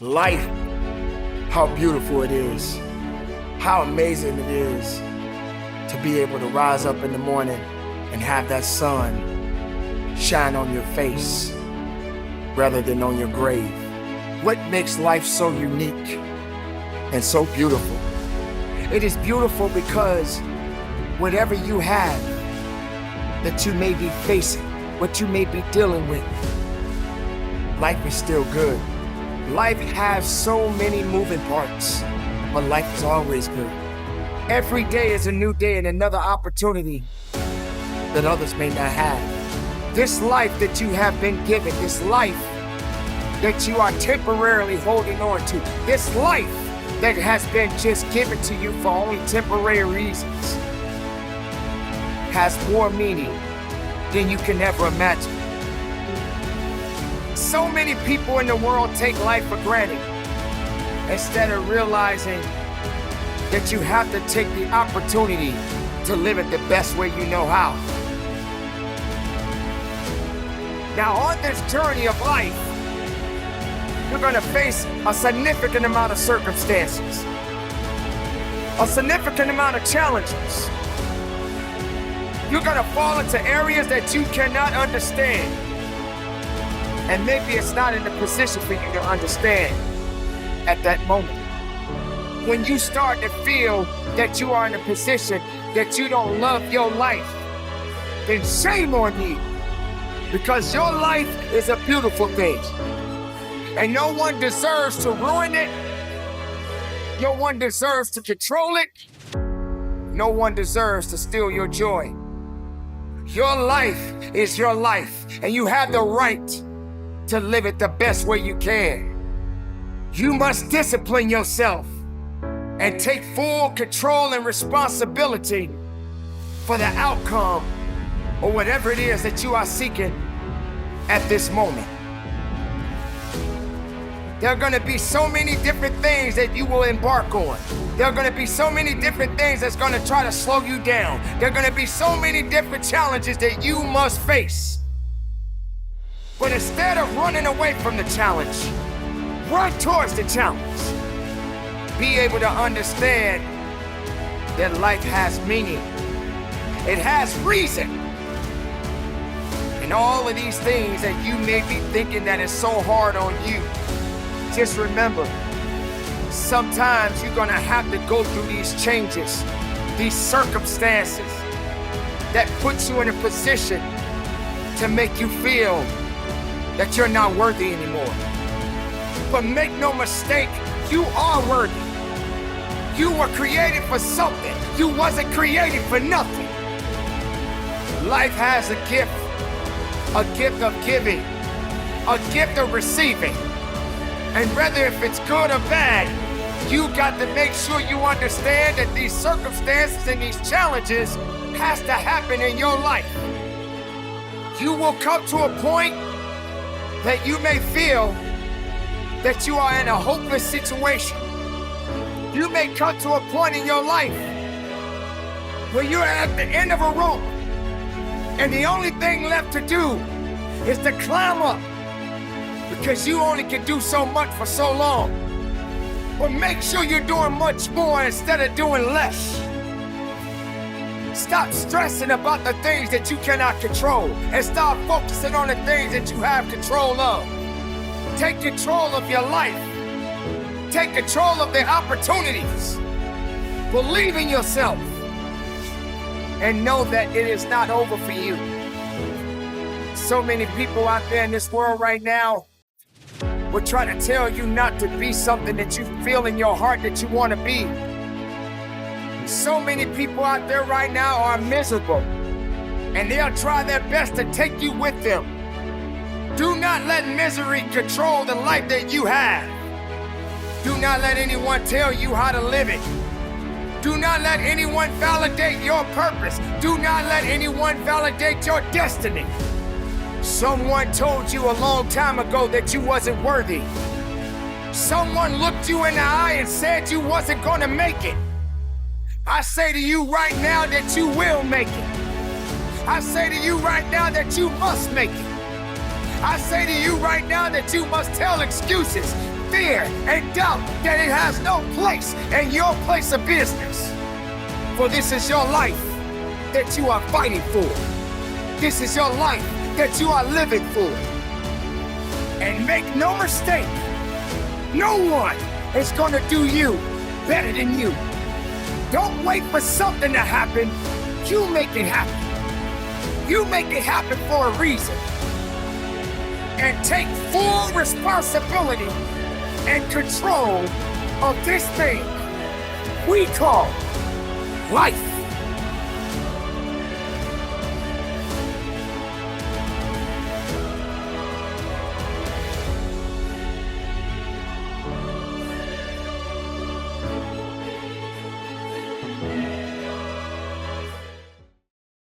Life, how beautiful it is, how amazing it is to be able to rise up in the morning and have that sun shine on your face rather than on your grave. What makes life so unique and so beautiful? It is beautiful because whatever you have that you may be facing, what you may be dealing with, life is still good. Life has so many moving parts, but life is always good. Every day is a new day and another opportunity that others may not have. This life that you have been given, this life that you are temporarily holding on to, this life that has been just given to you for only temporary reasons, has more meaning than you can ever imagine. So many people in the world take life for granted instead of realizing that you have to take the opportunity to live it the best way you know how. Now, on this journey of life, you're going to face a significant amount of circumstances, a significant amount of challenges. You're going to fall into areas that you cannot understand. And maybe it's not in the position for you to understand at that moment. When you start to feel that you are in a position that you don't love your life, then shame on you, because your life is a beautiful thing. And no one deserves to ruin it. No one deserves to control it. No one deserves to steal your joy. Your life is your life, and you have the right to live it the best way you can. You must discipline yourself and take full control and responsibility for the outcome or whatever it is that you are seeking at this moment. There are going to be so many different things that you will embark on. There are going to be so many different things that's going to try to slow you down. There are going to be so many different challenges that you must face. But instead of running away from the challenge, run towards the challenge. Be able to understand that life has meaning. It has reason. And all of these things that you may be thinking that is so hard on you, just remember, sometimes you're gonna have to go through these changes, these circumstances that put you in a position to make you feel that you're not worthy anymore. But make no mistake, you are worthy. You were created for something. You wasn't created for nothing. Life has a gift of giving, a gift of receiving. And whether if it's good or bad, you got to make sure you understand that these circumstances and these challenges has to happen in your life. You will come to a point that you may feel that you are in a hopeless situation. You may come to a point in your life where you're at the end of a rope and the only thing left to do is to climb up, because you only can do so much for so long. But make sure you're doing much more instead of doing less. Stop stressing about the things that you cannot control and start focusing on the things that you have control of. Take control of your life. Take control of the opportunities. Believe in yourself. And know that it is not over for you. So many people out there in this world right now will try to tell you not to be something that you feel in your heart that you want to be. So many people out there right now are miserable, and they'll try their best to take you with them. Do not let misery control the life that you have. Do not let anyone tell you how to live it. Do not let anyone validate your purpose. Do not let anyone validate your destiny. Someone told you a long time ago that you wasn't worthy. Someone looked you in the eye and said you wasn't gonna make it. I say to you right now that you will make it. I say to you right now that you must make it. I say to you right now that you must tell excuses. fear and doubt that it has no place in your place of business. For this is your life that you are fighting for. This is your life that you are living for. And make no mistake, no one is gonna do you better than you. Don't wait for something to happen. You make it happen. You make it happen for a reason. And take full responsibility and control of this thing we call life.